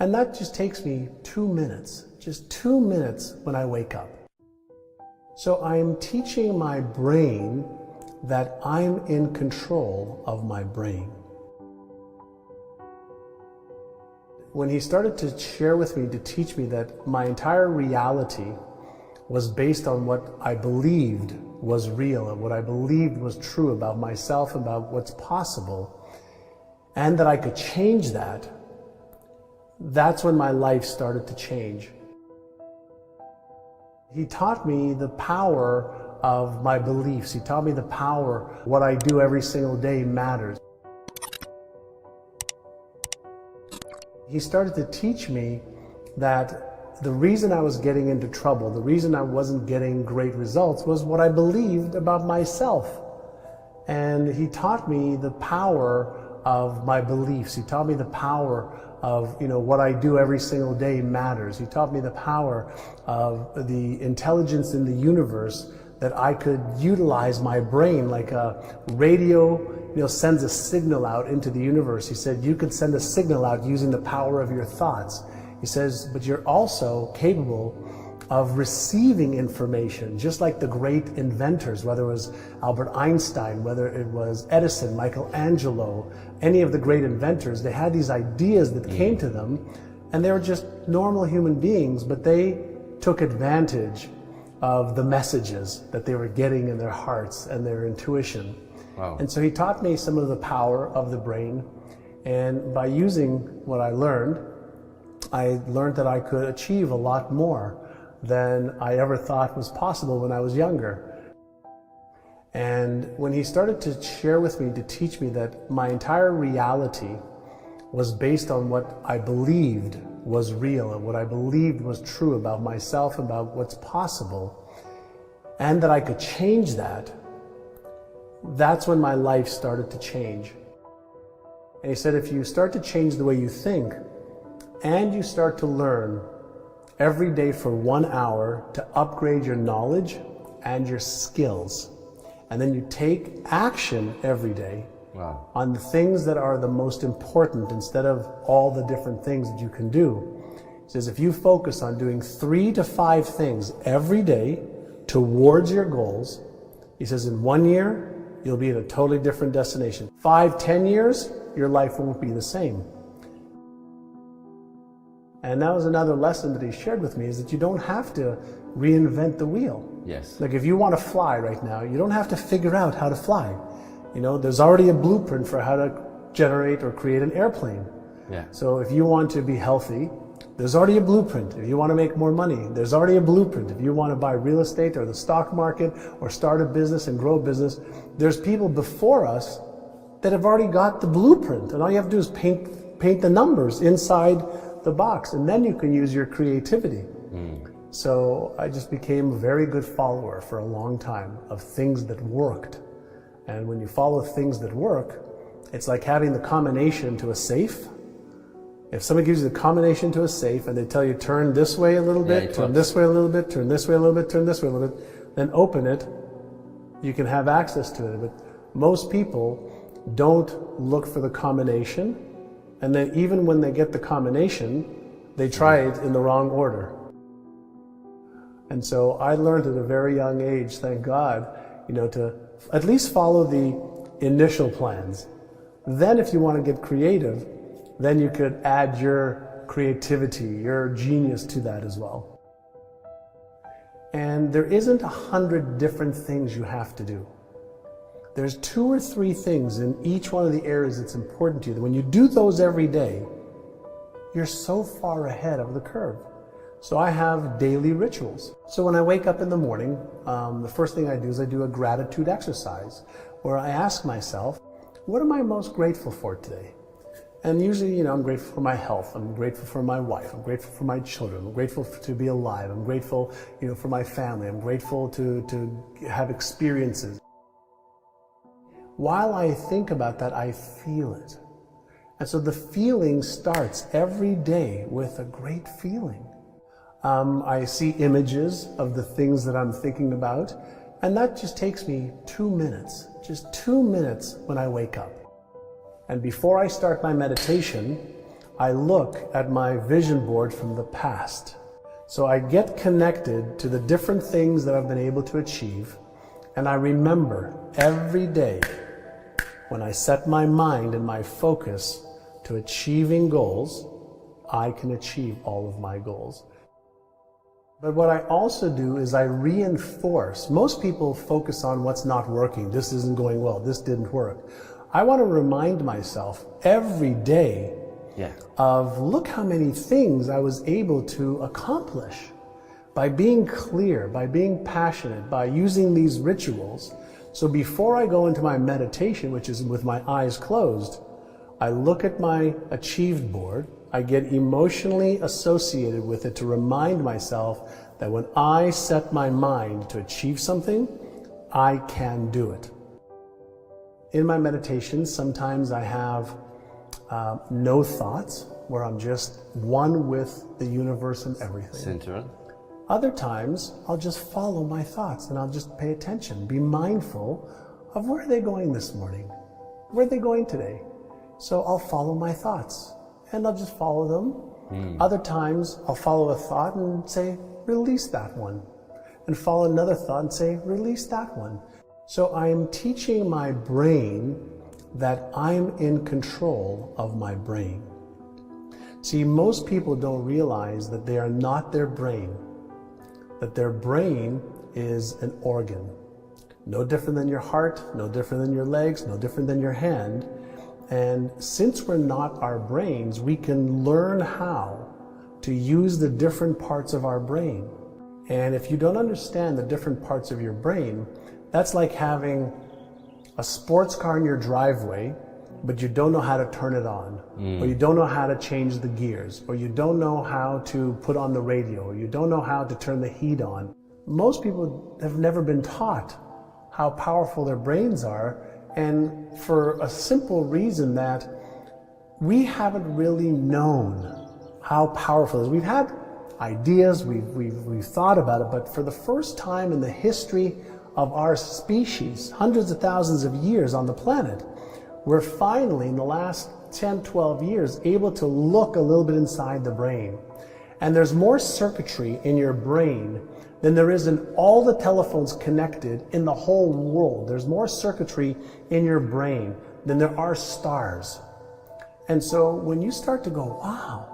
And that just takes me 2 minutes, just 2 minutes when I wake up. So I'm teaching my brain that I'm in control of my brain. When he started to share with me, to teach me that my entire reality was based on what I believed was real and what I believed was true about myself, about what's possible, and that I could change that, that's when my life started to change. He taught me the power of my beliefs. He taught me the power, what I do every single day matters. He started to teach me that the reason I was getting into trouble, the reason I wasn't getting great results, was what I believed about myself. And he taught me the power of my beliefs. He taught me the power of, what I do every single day matters. He taught me the power of the intelligence in the universe, that I could utilize my brain like a radio, sends a signal out into the universe. He said, you could send a signal out using the power of your thoughts. He says, but you're also capable of receiving information, just like the great inventors, whether it was Albert Einstein, whether it was Edison, Michelangelo, any of the great inventors. They had these ideas that came to them, and they were just normal human beings, but they took advantage of the messages that they were getting in their hearts and their intuition. Wow. And so he taught me some of the power of the brain, and by using what I learned that I could achieve a lot more than I ever thought was possible when I was younger. And when he started to share with me, to teach me that my entire reality was based on what I believed was real and what I believed was true about myself, about what's possible, and that I could change that, that's when my life started to change. And he said, if you start to change the way you think, and you start to learn every day for 1 hour to upgrade your knowledge and your skills, and then you take action every day on the things that are the most important instead of all the different things that you can do. He says, if you focus on doing 3 to 5 things every day towards your goals, he says, in 1 year, you'll be at a totally different destination. 5, 10 years, your life won't be the same. And that was another lesson that he shared with me, is that you don't have to reinvent the wheel. Yes. Like if you want to fly right now, you don't have to figure out how to fly. There's already a blueprint for how to generate or create an airplane. Yeah. So if you want to be healthy, there's already a blueprint. If you want to make more money, there's already a blueprint. If you want to buy real estate or the stock market or start a business and grow a business, there's people before us that have already got the blueprint. And all you have to do is paint the numbers inside the box, and then you can use your creativity. So I just became a very good follower for a long time of things that worked. And when you follow things that work, it's like having the combination to a safe. If somebody gives you the combination to a safe and they tell you turn this way a little bit, turn this way a little bit, turn this way a little bit, turn this way a little bit, then open it, you can have access to it. But most people don't look for the combination, and then even when they get the combination, they try it in the wrong order. And so I learned at a very young age, thank God, to at least follow the initial plans. Then if you want to get creative, then you could add your creativity, your genius to that as well. And there isn't 100 different things you have to do. There's 2 or 3 things in each one of the areas that's important to you. When you do those every day, you're so far ahead of the curve. So I have daily rituals. So when I wake up in the morning, the first thing I do is I do a gratitude exercise where I ask myself, what am I most grateful for today? And usually, I'm grateful for my health, I'm grateful for my wife, I'm grateful for my children, I'm grateful to be alive, I'm grateful, for my family, I'm grateful to have experiences. While I think about that, I feel it. And so the feeling starts every day with a great feeling. I see images of the things that I'm thinking about, and that just takes me 2 minutes, just 2 minutes when I wake up. And before I start my meditation, I look at my vision board from the past. So I get connected to the different things that I've been able to achieve, and I remember every day when I set my mind and my focus to achieving goals, I can achieve all of my goals. But what I also do is I reinforce. Most people focus on what's not working. This isn't going well. This didn't work. I want to remind myself every day of look how many things I was able to accomplish by being clear, by being passionate, by using these rituals. So before I go into my meditation, which is with my eyes closed, I look at my achieved board. I get emotionally associated with it to remind myself that when I set my mind to achieve something, I can do it. In my meditations, sometimes I have no thoughts, where I'm just one with the universe and everything. Central. Other times, I'll just follow my thoughts and I'll just pay attention, be mindful of where are they going this morning? Where are they going today? So I'll follow my thoughts and I'll just follow them. Other times, I'll follow a thought and say, release that one. And follow another thought and say, release that one. So I am teaching my brain that I'm in control of my brain. See, most people don't realize that they are not their brain, that their brain is an organ. No different than your heart, no different than your legs, no different than your hand. And since we're not our brains, we can learn how to use the different parts of our brain. And if you don't understand the different parts of your brain, that's like having a sports car in your driveway, but you don't know how to turn it on, or you don't know how to change the gears, or you don't know how to put on the radio, or you don't know how to turn the heat on. Most people have never been taught how powerful their brains are, and for a simple reason that we haven't really known how powerful it is. We've had ideas, we've thought about it, but for the first time in the history of our species, hundreds of thousands of years on the planet, we're finally, in the last 10, 12 years, able to look a little bit inside the brain. And there's more circuitry in your brain than there is in all the telephones connected in the whole world. There's more circuitry in your brain than there are stars. And so when you start to go, wow,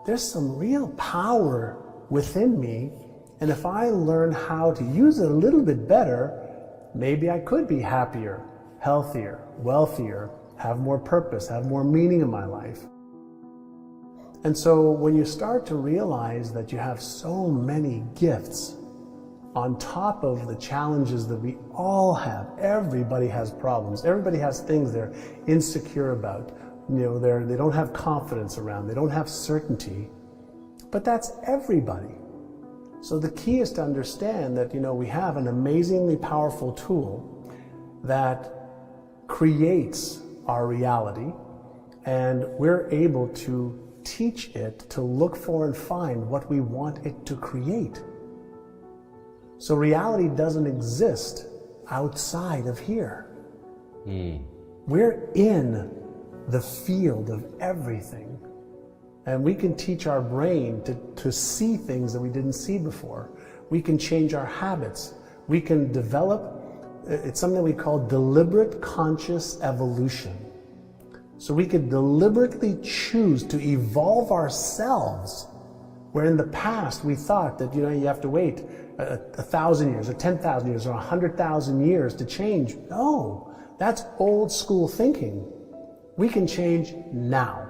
there's some real power within me, and if I learn how to use it a little bit better, maybe I could be happier, healthier, wealthier, have more purpose, have more meaning in my life. And so when you start to realize that you have so many gifts on top of the challenges that we all have, everybody has problems, everybody has things they're insecure about, they don't have confidence around, they don't have certainty, but that's everybody. So the key is to understand that, we have an amazingly powerful tool that creates our reality, and we're able to teach it to look for and find what we want it to create. So reality doesn't exist outside of here. We're in the field of everything. And we can teach our brain to see things that we didn't see before. We can change our habits. We can develop, it's something we call deliberate conscious evolution. So we could deliberately choose to evolve ourselves, where in the past we thought that, you have to wait 1,000 years or 10,000 years or 100,000 years to change. No, that's old school thinking. We can change now.